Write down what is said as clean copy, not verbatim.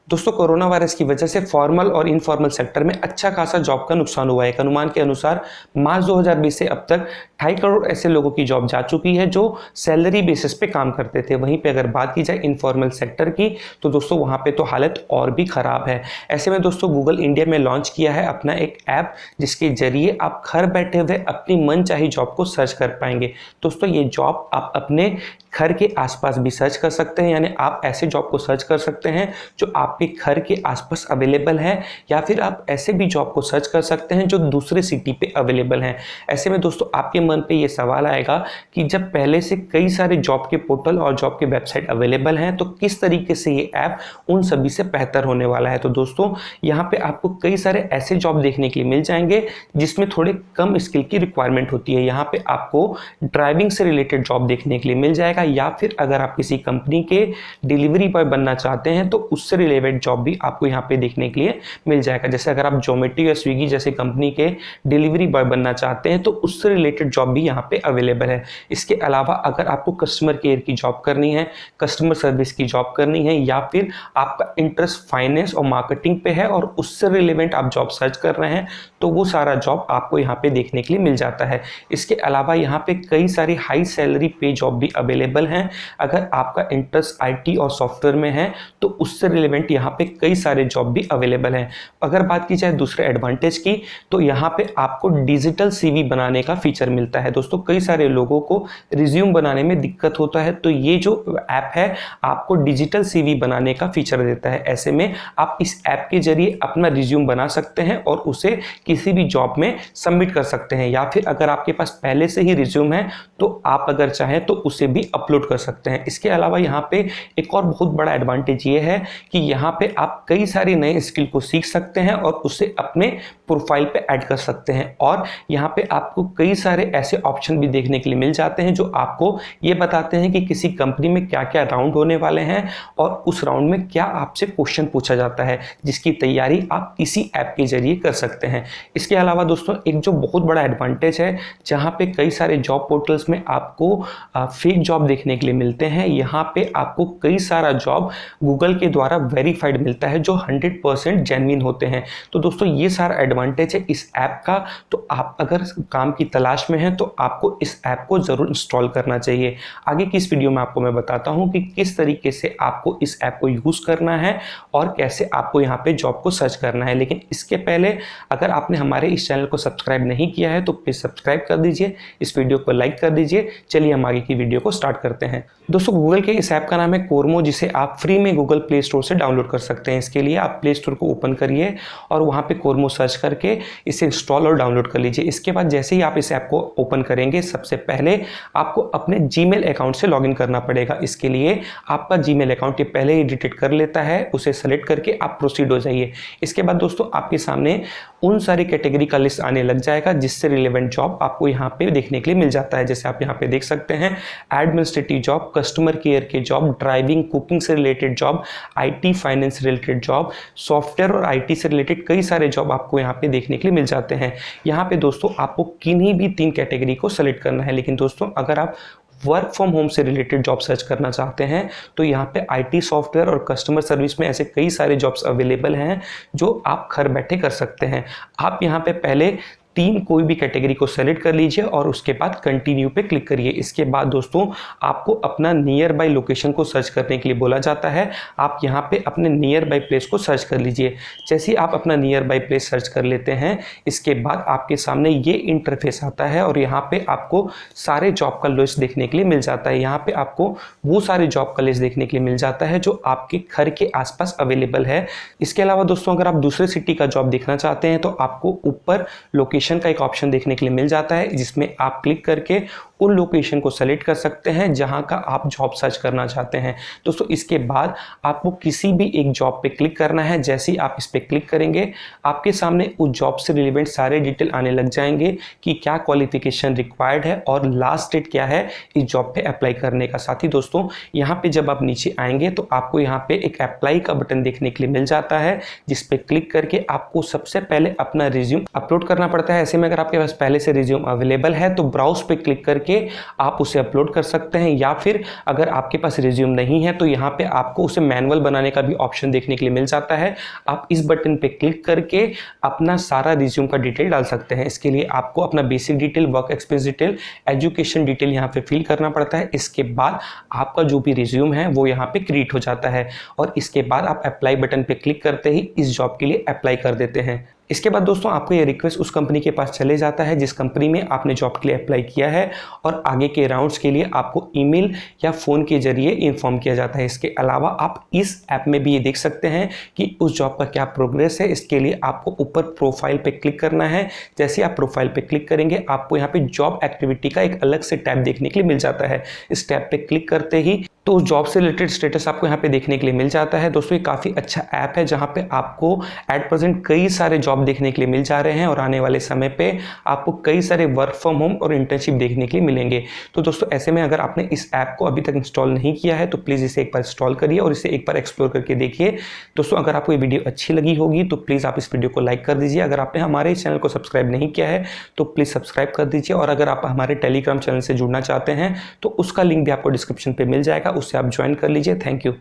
दोस्तों, corona virus की वजह से फॉर्मल और इनफॉर्मल सेक्टर में अच्छा खासा जॉब का नुकसान हुआ है। एक अनुमान के अनुसार मार्च 2020 से अब तक 2.5 करोड़ ऐसे लोगों की जॉब जा चुकी है जो सैलरी बेसिस पे काम करते थे। वहीं पे अगर बात की जाए इनफॉर्मल सेक्टर की तो दोस्तों वहां पे तो हालत और भी खराब है। ऐसे में दोस्तों गूगल इंडिया में लॉन्च किया है अपना एक ऐप जिसके जरिए आप घर बैठे हुए अपनी मनचाही जॉब को सर्च कर पाएंगे। दोस्तों ये जॉब आप अपने घर के आसपास भी सर्च कर सकते हैं, यानी आप ऐसे जॉब को सर्च कर सकते हैं जो आपके घर के आसपास अवेलेबल है, या फिर आप ऐसे भी जॉब को सर्च कर सकते हैं जो दूसरे सिटी पे अवेलेबल हैं। ऐसे में दोस्तों आपके मन पे ये सवाल आएगा कि जब पहले से कई सारे जॉब के पोर्टल और जॉब के वेबसाइट अवेलेबल हैं तो किस तरीके से ये ऐप उन सभी से बेहतर होने वाला है। तो दोस्तों यहाँ पे आपको कई सारे ऐसे जॉब देखने के लिए मिल जाएंगे जिसमें थोड़े कम स्किल की रिक्वायरमेंट होती है। यहाँ पे आपको ड्राइविंग से रिलेटेड जॉब देखने के लिए मिल जाएगा, या फिर अगर आप किसी कंपनी के डिलीवरी बॉय बनना चाहते हैं तो उससे रिलेटेड जॉब भी आपको यहाँ पे देखने के लिए मिल जाएगा। जैसे अगर आप जोमेटो या स्विगी जैसे कंपनी के डिलीवरी बॉय बनना चाहते हैं तो उससे रिलेटेड जॉब भी यहाँ पे अवेलेबल है। इसके अलावा अगर आपको कस्टमर केयर की जॉब करनी है, कस्टमर सर्विस की जॉब करनी है, या फिर आपका इंटरेस्ट फाइनेंस और मार्केटिंग पे है और उससे रिलेवेंट आप जॉब सर्च कर रहे हैं तो वो सारा जॉब आपको यहाँ पे देखने के लिए मिल जाता है। इसके अलावा यहाँ पे कई सारी हाई सैलरी पे जॉब भी अवेलेबल हैं। अगर आपका इंटरेस्ट आईटी और सॉफ्टवेयर में है तो उससे रिलेवेंट यहाँ पे कई सारे जॉब भी अवेलेबल हैं। अगर बात की जाए दूसरे एडवांटेज की तो यहाँ पे आपको डिजिटल सीवी बनाने का फीचर मिलता है। दोस्तों कई सारे लोगों को रिज्यूम बनाने में दिक्कत होता है, तो ये जो ऐप है आपको डिजिटल सीवी बनाने का फीचर देता है। ऐसे में आप इस ऐप के जरिए अपना रिज्यूम बना सकते हैं और उसे किसी भी जॉब में सबमिट कर सकते हैं, या फिर अगर आपके पास पहले से ही रिज्यूम है तो आप अगर चाहें तो उसे भी अपलोड कर सकते हैं। इसके अलावा यहाँ पे एक और बहुत बड़ा एडवांटेज ये है कि यहाँ पे आप कई सारे नए स्किल को सीख सकते हैं और उसे अपने प्रोफाइल पे ऐड कर सकते हैं। और यहाँ पे आपको कई सारे ऐसे ऑप्शन भी देखने के लिए मिल जाते हैं जो आपको ये बताते हैं कि किसी कंपनी में क्या क्या राउंड होने वाले हैं और उस राउंड में क्या आपसे क्वेश्चन पूछा जाता है, जिसकी तैयारी आप इसी ऐप के जरिए कर सकते हैं। इसके अलावा दोस्तों एक जो बहुत बड़ा एडवांटेज है, जहाँ पे कई सारे जॉब पोर्टल्स में आपको फेक जॉब देखने के लिए मिलते हैं, यहाँ पे आपको कई सारा जॉब गूगल के द्वारा वेरीफाइड मिलता है जो 100% जेन्युइन होते हैं। तो दोस्तों ये सारा एडवांटेज है इस ऐप का। तो आप अगर काम की तलाश में हैं तो आपको इस ऐप को जरूर इंस्टॉल करना चाहिए। आगे की इस वीडियो में आपको मैं बताता हूं कि किस तरीके से आपको इस ऐप को यूज करना है और कैसे आपको यहाँ पे जॉब को सर्च करना है। लेकिन इसके पहले अगर आपने हमारे इस चैनल को सब्सक्राइब नहीं किया है तो प्लीज सब्सक्राइब कर दीजिए, इस वीडियो को लाइक कर दीजिए। चलिए हम आगे की वीडियो को स्टार्ट करते हैं। दोस्तों गूगल के इस ऐप का नाम है कोरमो, जिसे आप फ्री में गूगल प्ले स्टोर से डाउनलोड कर सकते हैं। इसके लिए आप प्ले स्टोर को ओपन करिए और वहाँ पे कोरमो सर्च करके इसे इंस्टॉल और डाउनलोड कर लीजिए। इसके बाद जैसे ही आप इस ऐप को ओपन करेंगे सबसे पहले आपको अपने जीमेल अकाउंट से लॉगिन करना पड़ेगा। इसके लिए आपका जीमेल अकाउंट ये पहले ही डिटेक्ट कर लेता है, उसे सेलेक्ट करके आप प्रोसीड हो जाइए। इसके बाद दोस्तों आपके सामने उन सारी कैटेगरी का लिस्ट आने लग जाएगा जिससे रिलेवेंट जॉब आपको यहाँ पे देखने के लिए मिल जाता है। जैसे आप यहाँ पे देख सकते हैं एडमिनिस्ट्रेटिव जॉब, कस्टमर केयर के जॉब, ड्राइविंग कुकिंग से related job, IT finance related job, software और आईटी से रिलेटेड कई सारे जॉब आपको यहाँ पे देखने के लिए मिल जाते हैं। यहाँ पे दोस्तों आपको किन्हीं भी 3 कैटेगरी को सेलेक्ट करना है। लेकिन दोस्तों अगर आप वर्क फ्रॉम होम से रिलेटेड जॉब सर्च करना चाहते हैं तो यहाँ पे आईटी सॉफ्टवेयर और कस्टमर सर्विस में ऐसे कई सारे जॉब्स अवेलेबल हैं जो आप घर बैठे कर सकते हैं। आप यहाँ पे पहले 3 कोई भी कैटेगरी को सेलेक्ट कर लीजिए और उसके बाद कंटिन्यू पे क्लिक करिए। इसके बाद दोस्तों आपको अपना नियर बाय लोकेशन को सर्च करने के लिए बोला जाता है। आप यहाँ पे अपने नियर बाय प्लेस को सर्च कर लीजिए। जैसे ही आप अपना नियर बाय प्लेस सर्च कर लेते हैं इसके बाद आपके सामने ये इंटरफेस आता है और यहाँ पे आपको सारे जॉब का लिस्ट देखने के लिए मिल जाता है। यहाँ पे आपको वो सारे जॉब का लिस्ट देखने के लिए मिल जाता है जो आपके घर के आसपास अवेलेबल है। इसके अलावा दोस्तों अगर आप दूसरे सिटी का जॉब देखना चाहते हैं तो आपको ऊपर लोकेशन का एक ऑप्शन देखने के लिए मिल जाता है जिसमें आप क्लिक करके उन लोकेशन को सेलेक्ट कर सकते हैं जहां का आप जॉब सर्च करना चाहते हैं। दोस्तों इसके बाद आपको किसी भी एक जॉब पे क्लिक करना है। जैसे ही आप इस पे क्लिक करेंगे आपके सामने उस जॉब से रिलेवेंट सारे डिटेल आने लग जाएंगे कि क्या क्वालिफिकेशन रिक्वायर्ड है और लास्ट डेट क्या है इस जॉब पे अप्लाई करने का। साथ ही दोस्तों यहाँ पे जब आप नीचे आएंगे तो आपको यहाँ पे एक अप्लाई का बटन देखने के लिए मिल जाता है जिस पे क्लिक करके आपको सबसे पहले अपना रिज्यूम अपलोड करना पड़ता है। ऐसे में अगर आपके पास पहले से रिज्यूम अवेलेबल है तो ब्राउज पे क्लिक करके करके आप उसे अपलोड कर सकते हैं, या फिर अगर आपके पास रिज्यूम नहीं है तो यहाँ पे आपको उसे मैनुअल बनाने का भी ऑप्शन देखने के लिए मिल जाता है। आप इस बटन पे क्लिक करके अपना सारा रिज्यूम का डिटेल डाल सकते हैं। इसके लिए आपको अपना basic detail, work experience detail, education detail यहाँ पे फिल करना पड़ता है। इसके बाद आपका जो भी रिज्यूम है वो यहाँ पे क्रिएट हो जाता है और इसके बाद आप अप्लाई बटन पे क्लिक करते ही इस जॉब के लिए अप्लाई कर देते हैं। इसके बाद दोस्तों आपको ये रिक्वेस्ट उस कंपनी के पास चले जाता है जिस कंपनी में आपने जॉब के लिए अप्लाई किया है, और आगे के राउंड्स के लिए आपको ईमेल या फ़ोन के जरिए इन्फॉर्म किया जाता है। इसके अलावा आप इस ऐप में भी ये देख सकते हैं कि उस जॉब का क्या प्रोग्रेस है। इसके लिए आपको ऊपर प्रोफाइल पे क्लिक करना है। जैसे आप प्रोफाइल पे क्लिक करेंगे आपको यहाँ पे जॉब एक्टिविटी का एक अलग से टैब देखने के लिए मिल जाता है। इस टैब पे क्लिक करते ही तो उस जॉब से रिलेटेड स्टेटस आपको यहाँ पे देखने के लिए मिल जाता है। दोस्तों ये काफ़ी अच्छा ऐप है जहाँ पे आपको एट प्रेजेंट कई सारे जॉब देखने के लिए मिल जा रहे हैं और आने वाले समय पे आपको कई सारे वर्क फ्रॉम होम और इंटर्नशिप देखने के लिए मिलेंगे। तो दोस्तों ऐसे में अगर आपने इस ऐप को अभी तक इंस्टॉल नहीं किया है तो प्लीज़ इसे एक बार इंस्टॉल करिए और इसे एक बार एक्सप्लोर करके देखिए। दोस्तों अगर आपको ये वीडियो अच्छी लगी होगी तो प्लीज़ आप इस वीडियो को लाइक कर दीजिए। अगर आपने हमारे इस चैनल को सब्सक्राइब नहीं किया है तो प्लीज़ सब्सक्राइब कर दीजिए, और अगर आप हमारे टेलीग्राम चैनल से जुड़ना चाहते हैं तो उसका लिंक भी आपको डिस्क्रिप्शन पे मिल जाएगा, उससे आप ज्वाइन कर लीजिए। Thank you.